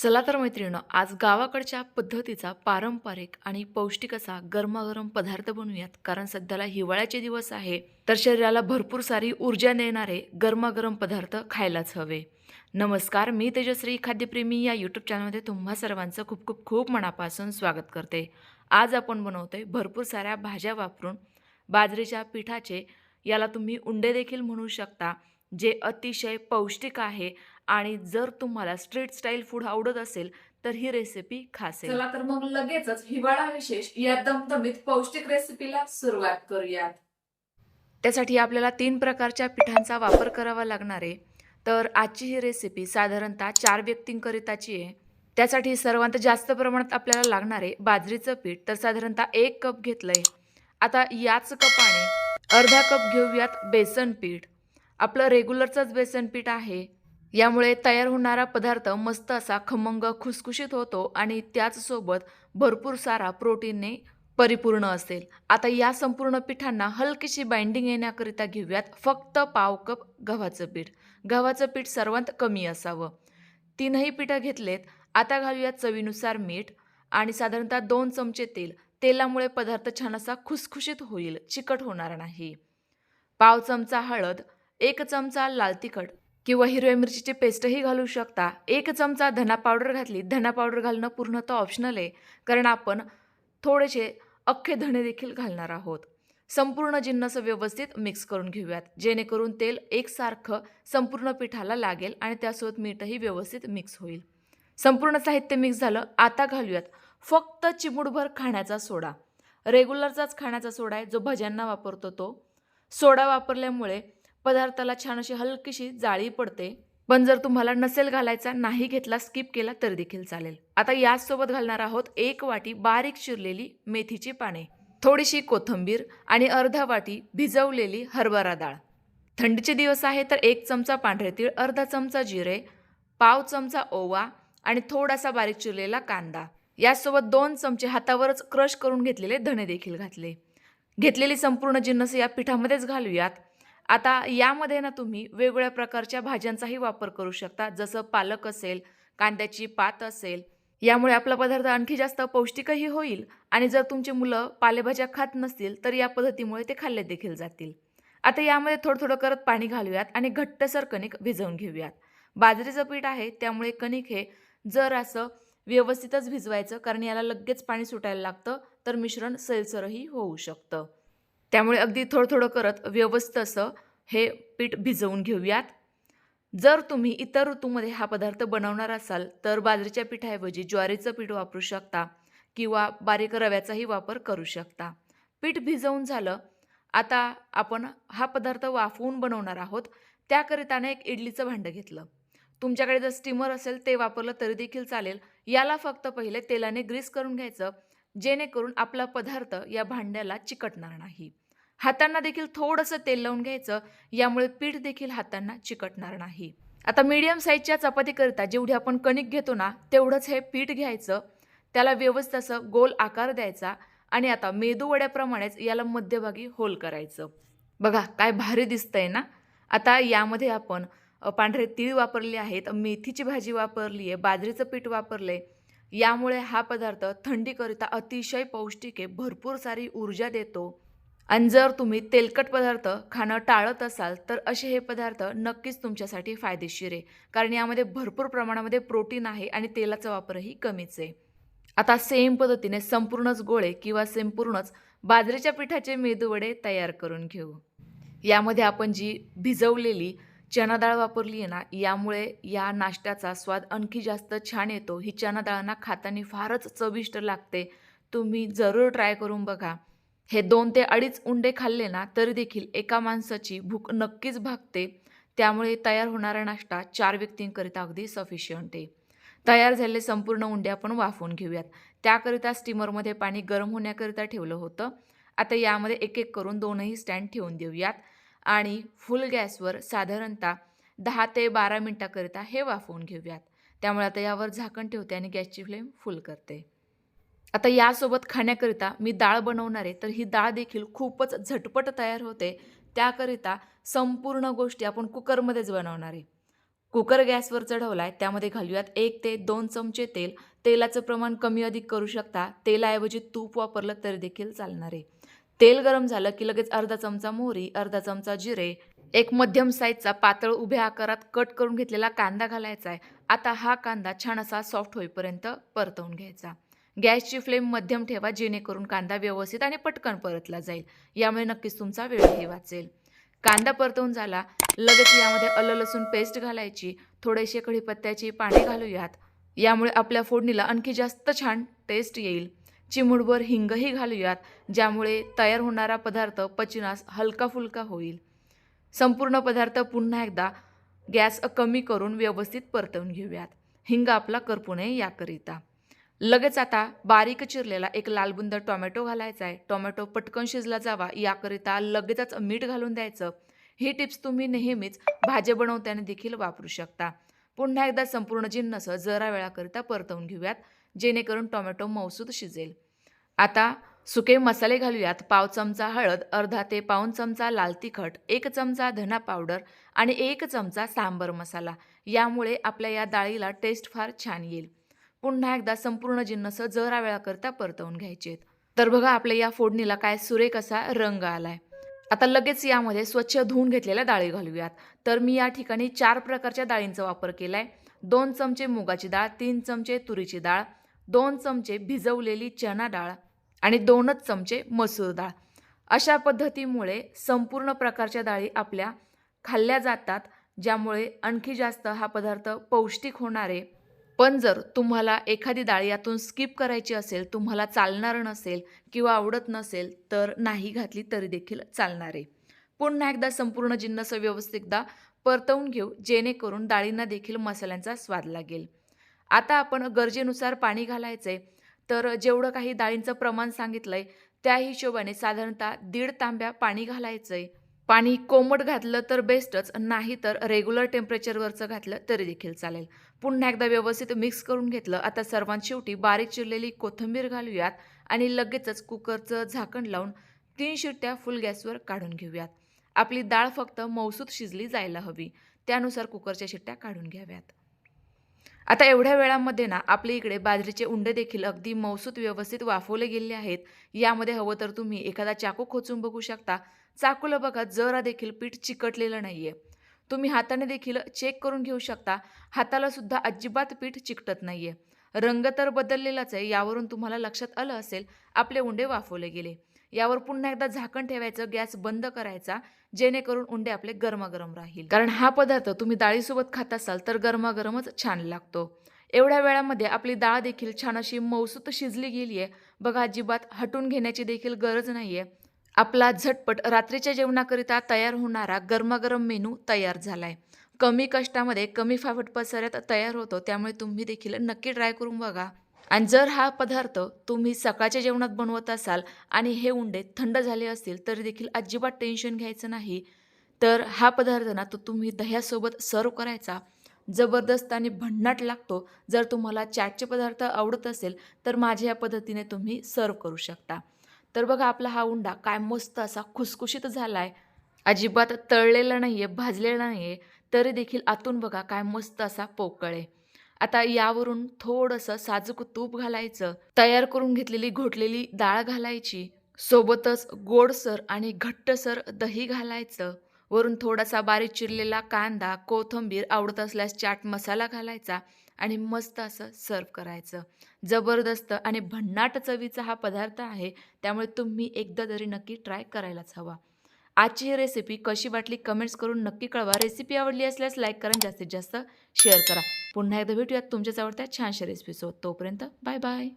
चला तर मैत्रिणींनो, आज गावाकडच्या पद्धतीचा पारंपरिक आणि पौष्टिक असा गरमागरम पदार्थ बनवूयात. कारण सध्याला हिवाळ्याचे दिवस आहे, तर शरीराला भरपूर सारी ऊर्जा देणारे गरमागरम पदार्थ खायलाच हवे. नमस्कार, मी तेजश्री खाद्यप्रेमी या यूट्यूब चॅनलमध्ये तुम्हा सर्वांचं खूप खूप खूप मनापासून स्वागत करते. आज आपण बनवतोय भरपूर साऱ्या भाज्या वापरून बाजरीच्या पिठाचे, याला तुम्ही उंडे देखील म्हणू शकता, जे अतिशय पौष्टिक आहे. आणि जर तुम्हाला स्ट्रीट स्टाईल फूड आवडत असेल तर ही रेसिपी खास आहे. चला तर मग लगेचच हिवाळा विशेष या दमदमीत पौष्टिक रेसिपीला सुरुवात करूयात. त्यासाठी आपल्याला 3 प्रकारच्या पिठांचा वापर करावा लागणार आहे. तर आजची ही रेसिपी साधारणतः 4 व्यक्तींकरिताची आहे. त्यासाठी सर्वात जास्त प्रमाणात आपल्याला लागणार आहे बाजरीचं पीठ. तर साधारणतः 1 कप घेतलंय. आता याच कपाने अर्धा कप घेऊयात बेसन पीठ. आपलं रेग्युलरचंच बेसन पीठ आहे. यामुळे तयार होणारा पदार्थ मस्त असा खमंग खुसखुशीत होतो आणि त्याचसोबत भरपूर सारा प्रोटीनने परिपूर्ण असेल. आता या संपूर्ण पिठांना हलकीशी बाइंडिंग येण्याकरिता घेऊयात फक्त पाव कप गव्हाचं पीठ. गव्हाचं पीठ सर्वात कमी असावं. 3ही पिठं घेतलेत. आता घालूयात चवीनुसार मीठ आणि साधारणतः 2 चमचे तेल. तेलामुळे पदार्थ छान असा खुसखुशीत होईल, चिकट होणार नाही. पाव चमचा हळद, 1 चमचा लाल तिखट किंवा हिरव्या मिरचीची पेस्टही घालू शकता. 1 चमचा धना पावडर घातली. धना पावडर घालणं पूर्णतः ऑप्शनल आहे, कारण आपण थोडेसे अख्खे धणे देखील घालणार आहोत. संपूर्ण जिन्नस व्यवस्थित मिक्स करून घेऊयात, जेणेकरून तेल एकसारखं संपूर्ण पिठाला लागेल आणि त्यासोबत मीठही व्यवस्थित मिक्स होईल. संपूर्ण साहित्य मिक्स झालं. आता घालूयात फक्त चिमूटभर खाण्याचा सोडा. रेग्युलरचाच खाण्याचा सोडा आहे, जो भज्यांना वापरतो तो. सोडा वापरल्यामुळे पदार्थाला छान अशी हलकीशी जाळी पडते. पण जर तुम्हाला नसेल घालायचा, नाही घेतला, स्किप केला तरी देखील चालेल. आता याचसोबत घालणार आहोत 1 वाटी बारीक चिरलेली मेथीची पाने, थोडीशी कोथिंबीर आणि अर्धा वाटी भिजवलेली हरभरा डाळ. थंडीचे दिवस आहे तर 1 चमचा पांढरे तीळ, अर्धा चमचा जिरे, पाव चमचा ओवा आणि थोडासा बारीक चिरलेला कांदा. यासोबत 2 चमचे हातावरच क्रश करून घेतलेले धणे देखील घातले. घेतलेली संपूर्ण जिन्नस या पिठामध्येच घालूयात. आता यामध्ये ना तुम्ही वेगवेगळ्या प्रकारच्या भाज्यांचाही वापर करू शकता, जसं पालक असेल, कांद्याची पात असेल. यामुळे आपला पदार्थ आणखी जास्त पौष्टिकही होईल आणि जर तुमची मुलं पालेभाज्या खात नसतील तर या पद्धतीमुळे ते खाल्ले देखील जातील. आता यामध्ये थोडं थोडं करत पाणी घालूयात आणि घट्टसर कणिक भिजवून घेऊयात. बाजरीचं पीठ आहे त्यामुळे कणिक हे जर असं व्यवस्थितच भिजवायचं, कारण याला लगेच पाणी सुटायला लागतं, तर मिश्रण सैलसरही होऊ शकतं. त्यामुळे अगदी थोडं थोडं करत व्यवस्थित असं हे पीठ भिजवून घेऊयात. जर तुम्ही इतर ऋतूमध्ये हा पदार्थ बनवणार असाल तर बाजरीच्या पिठाऐवजी ज्वारीचं पीठ वापरू शकता किंवा बारीक रव्याचाही वापर करू शकता. पीठ भिजवून झालं. आता आपण हा पदार्थ वाफवून बनवणार आहोत. त्याकरिताने एक इडलीचं भांडं घेतलं. तुमच्याकडे जर स्टीमर असेल ते वापरलं तरी देखील चालेल. याला फक्त पहिले तेलाने ग्रीस करून घ्यायचं, जेणेकरून आपला पदार्थ या भांड्याला चिकटणार नाही. हातांना देखील थोडंसं तेल लावून घ्यायचं, यामुळे पीठ देखील हातांना चिकटणार नाही. आता मीडियम साईजच्या चपातीकरिता जेवढी आपण कणिक घेतो ना, तेवढंच हे पीठ घ्यायचं. त्याला व्यवस्थित असं गोल आकार द्यायचा आणि आता मेदूवड्याप्रमाणेच याला मध्यभागी होल करायचं. बघा काय भारी दिसतंय ना. आता यामध्ये आपण पांढरे तीळ वापरले आहेत, मेथीची भाजी वापरली आहे, बाजरीचं पीठ वापरले. यामुळे हा पदार्थ थंडीकरिता अतिशय पौष्टिक आहे, भरपूर सारी ऊर्जा देतो. आणि जर तुम्ही तेलकट पदार्थ खाणं टाळत असाल तर असे हे पदार्थ नक्कीच तुमच्यासाठी फायदेशीर आहे, कारण यामध्ये भरपूर प्रमाणामध्ये प्रोटीन आहे आणि तेलाचा वापरही कमीच आहे. आता सेम पद्धतीने संपूर्णच गोळे किंवा संपूर्णच बाजरीच्या पिठाचे मेदूवडे तयार करून घेऊ. यामध्ये आपण जी भिजवलेली चना डाळ वापरली आहे ना, यामुळे या नाश्त्याचा स्वाद आणखी जास्त छान येतो. ही चना डाळ ना खाताना फारच चविष्ट लागते. तुम्ही जरूर ट्राय करून बघा. हे 2 ते 2.5 उंडे खाल्ले ना तरी देखील एका माणसाची भूक नक्कीच भागते. त्यामुळे तयार होणारा नाश्ता 4 व्यक्तींकरिता अगदी सफिशियंट आहे. तयार झालेले संपूर्ण उंडे आपण वाफवून घेऊयात. त्याकरिता स्टीमरमध्ये पाणी गरम होण्याकरिता ठेवलं होतं. आता यामध्ये एक एक करून 2ही स्टँड ठेवून देऊयात आणि फुल गॅसवर साधारणतः 10 ते 12 मिनिटाकरिता हे वाफवून घेऊयात. त्यामुळे आता यावर झाकण ठेवते आणि गॅसची फ्लेम फुल करते. आता यासोबत खाण्याकरिता मी डाळ बनवणार आहे, तर ही डाळ देखील खूपच झटपट तयार होते. त्याकरिता संपूर्ण गोष्टी आपण कुकरमध्येच बनवणार आहे. कुकर गॅसवर चढवलाय, त्यामध्ये घालूयात 1 ते 2 चमचे तेल. तेलाचं प्रमाण कमी अधिक करू शकता. तेलाऐवजी तूप वापरलं तरी देखील चालणार आहे. तेल गरम झालं की लगेच अर्धा चमचा मोहरी, अर्धा चमचा जिरे, एक मध्यम साईजचा पातळ उभ्या आकारात कट करून घेतलेला कांदा घालायचा आहे. आता हा कांदा छान असा सॉफ्ट होईपर्यंत परतवून घ्यायचा. गॅसची फ्लेम मध्यम ठेवा, जेणेकरून कांदा व्यवस्थित आणि पटकन परतला जाईल. यामुळे नक्कीच तुमचा वेळही वाचेल. कांदा परतवून झाला, लगेच यामध्ये आलं लसूण पेस्ट घालायची. थोडेसे कढीपत्त्याची पाने घालूयात. यामुळे आपल्या फोडणीला आणखी जास्त छान टेस्ट येईल. चिमूटभर हिंगही घालूयात, ज्यामुळे तयार होणारा पदार्थ पचनास हलका फुलका होईल. संपूर्ण पदार्थ पुन्हा एकदा गॅस कमी करून व्यवस्थित परतवून घेऊयात. हिंग आपला करपू नये याकरिता. लगेच आता बारीक चिरलेला एक लालबुंद टोमॅटो घालायचा आहे. टोमॅटो पटकन शिजला जावा याकरिता लगेचच मीठ घालून द्यायचं. ही टिप्स तुम्ही नेहमीच भाज्या बनवताना देखील वापरू शकता. पुन्हा एकदा संपूर्ण जिन्नस जरा वेळाकरिता परतवून घेऊयात, जेणेकरून टोमॅटो मऊसूत शिजेल. आता सुके मसाले घालूयात. पाव चमचा हळद, अर्धा ते पाऊण चमचा लाल तिखट, 1 चमचा धना पावडर आणि 1 चमचा सांबर मसाला. यामुळे आपल्या या डाळीला टेस्ट फार छान येईल. पुन्हा एकदा संपूर्ण जिन्नस जरा वेळाकरता परतवून घ्यायचे. तर बघा आपल्या या फोडणीला काय सुरेख असा रंग आलाय. आता लगेच यामध्ये स्वच्छ धुवून घेतलेल्या डाळी घालूयात. तर मी या ठिकाणी 4 प्रकारच्या डाळींचा वापर केलाय. 2 चमचे मुगाची डाळ, 3 चमचे तुरीची डाळ, 2 चमचे भिजवलेली चणा डाळ आणि 2च चमचे मसूर डाळ. अशा पद्धतीमुळे संपूर्ण प्रकारच्या डाळी आपल्या खाल्ल्या जातात, ज्यामुळे आणखी जास्त हा पदार्थ पौष्टिक होणार आहे. पण जर तुम्हाला एखादी डाळ यातून स्किप करायची असेल, तुम्हाला चालणार नसेल किंवा आवडत नसेल, तर नाही घातली तरी देखील चालणार आहे. पुन्हा एकदा संपूर्ण जिन्नस व्यवस्थित एकदा परतवून घेऊ, जेणेकरून डाळींना देखील मसाल्यांचा स्वाद लागेल. आता आपण गरजेनुसार पाणी घालायचंय. तर जेवढं काही डाळींचं प्रमाण सांगितलंय, त्या हिशोबाने साधारणतः 1.5 तांब्या पाणी घालायचंय. पाणी कोमट घातलं तर बेस्टच, नाही तर रेग्युलर टेम्परेचरवरचं घातलं तरी देखील चालेल. पुन्हा एकदा व्यवस्थित मिक्स करून घेतलं. आता सर्वात शेवटी बारीक चिरलेली कोथिंबीर घालूयात आणि लगेचच कुकरचं झाकण लावून 3 शिट्ट्या फुल गॅसवर काढून घेऊयात. आपली डाळ फक्त मऊसूत शिजली जायला हवी, त्यानुसार कुकरच्या शिट्ट्या काढून घ्याव्यात. आता एवढ्या वेळामध्ये ना आपल्या इकडे बाजरीचे उंडे देखील अगदी मऊसूत व्यवस्थित वाफवले गेले आहेत. यामध्ये हवं तर तुम्ही एखादा चाकू खोचून बघू शकता. चाकूला बघा जरा देखील पीठ चिकटलेलं नाहीये. तुम्ही हाताने देखील चेक करून घेऊ शकता. हाताला सुद्धा अजिबात पीठ चिकटत नाहीये. रंग तर बदललेलाच आहे. यावरून तुम्हाला लक्षात आलं असेल आपले उंडे वाफवले गेले. यावर पुन्हा एकदा झाकण ठेवायचं, गॅस बंद करायचा, जेणेकरून उंडे आपले गरमागरम राहील. कारण हा पदार्थ तुम्ही डाळीसोबत खात असाल तर गरमागरमच छान लागतो. एवढ्या वेळामध्ये आपली डाळ देखील छान अशी मऊसूत शिजली गेली आहे. बघा अजिबात हटून घेण्याची देखील गरज नाहीये. आपला झटपट रात्रीच्या जेवणाकरिता तयार होणारा गरमागरम मेनू तयार झालाय. कमी कष्टामध्ये कमी फाफट पसाऱ्यात तयार होतो. त्यामुळे तुम्ही देखील नक्की ट्राय करून बघा. आणि जर हा पदार्थ तुम्ही सकाळच्या जेवणात बनवत असाल आणि हे उंडे थंड झाले असतील तरी देखील अजिबात टेन्शन घ्यायचं नाही. तर हा पदार्थ ना तो तुम्ही दह्यासोबत सर्व करायचा. जबरदस्त आणि भन्नाट लागतो. जर तुम्हाला चाटचे पदार्थ आवडत असेल तर माझ्या या पद्धतीने तुम्ही सर्व करू शकता. तर बघा आपला हा उंडा काय मस्त असा खुसखुशीत झाला आहे. अजिबात तळलेला नाही आहे, भाजलेला नाही आहे, तरी देखील आतून बघा काय मस्त असा पोकळ आहे. आता यावरून थोडंसं साजूक तूप घालायचं. तयार करून घेतलेली घोटलेली डाळ घालायची. सोबतच गोडसर आणि घट्टसर दही घालायचं. वरून थोडासा बारीक चिरलेला कांदा, कोथिंबीर, आवडत असल्यास चाट मसाला घालायचा आणि मस्त असं सर्व करायचं. जबरदस्त आणि भन्नाट चवीचा हा पदार्थ आहे. त्यामुळे तुम्ही एकदा तरी नक्की ट्राय करायलाच हवा. आजची ही रेसिपी कशी वाटली कमेंट्स करून नक्की कळवा. रेसिपी आवडली असल्यास लाईक करा, जास्तीत जास्त शेअर करा. पुन्हा एकदा भेटूयात तुमच्याच आवडत्या छानशा रेसिपीसोबत. तोपर्यंत बाय बाय.